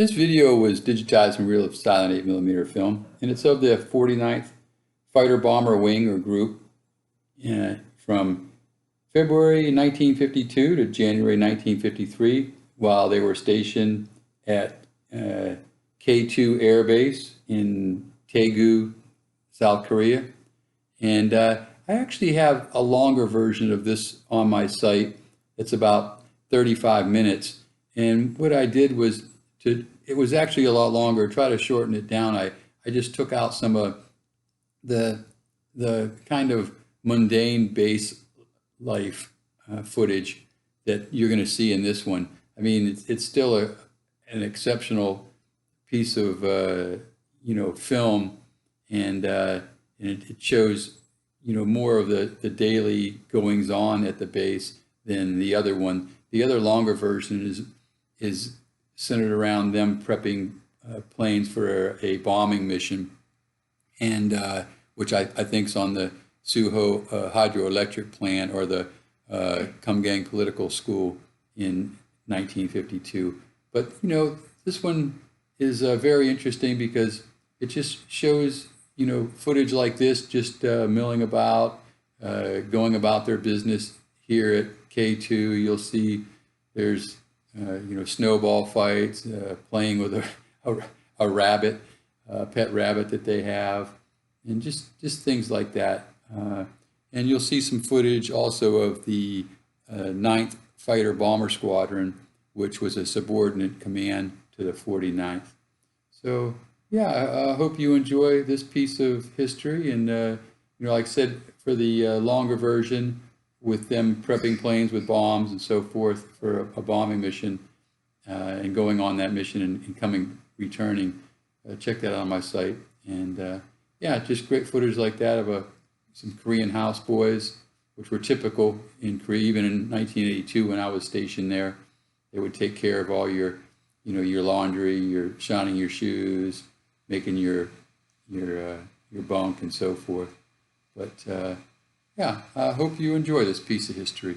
This video was digitized from reel of silent 8mm film, and it's of the 49th Fighter Bomber Wing or Group from February 1952 to January 1953, while they were stationed at K2 Air Base in Taegu, South Korea. And I actually have a longer version of this on my site. It's about 35 minutes. And what I did was it was actually a lot longer. Try to shorten it down. I just took out some of the kind of mundane base life footage that you're going to see in this one. I mean, it's still an exceptional piece of film, and it shows more of the daily goings on at the base than the other one. The other longer version is centered around them prepping planes for a bombing mission, and which I think is on the Suho hydroelectric plant or the Kumgang Political School in 1952. But this one is very interesting because it just shows footage like this, just milling about, going about their business here at K2. You'll see there's snowball fights, playing with a rabbit, a pet rabbit that they have, and just things like that. And you'll see some footage also of the 9th Fighter Bomber Squadron, which was a subordinate command to the 49th. So yeah, I hope you enjoy this piece of history. And like I said, for the longer version, with them prepping planes with bombs and so forth for a bombing mission, and going on that mission and returning, check that out on my site. And yeah, just great footage like that of some Korean houseboys, which were typical in Korea. Even in 1982, when I was stationed there, they would take care of all your laundry, your shining your shoes, making your bunk and so forth. But yeah, I hope you enjoy this piece of history.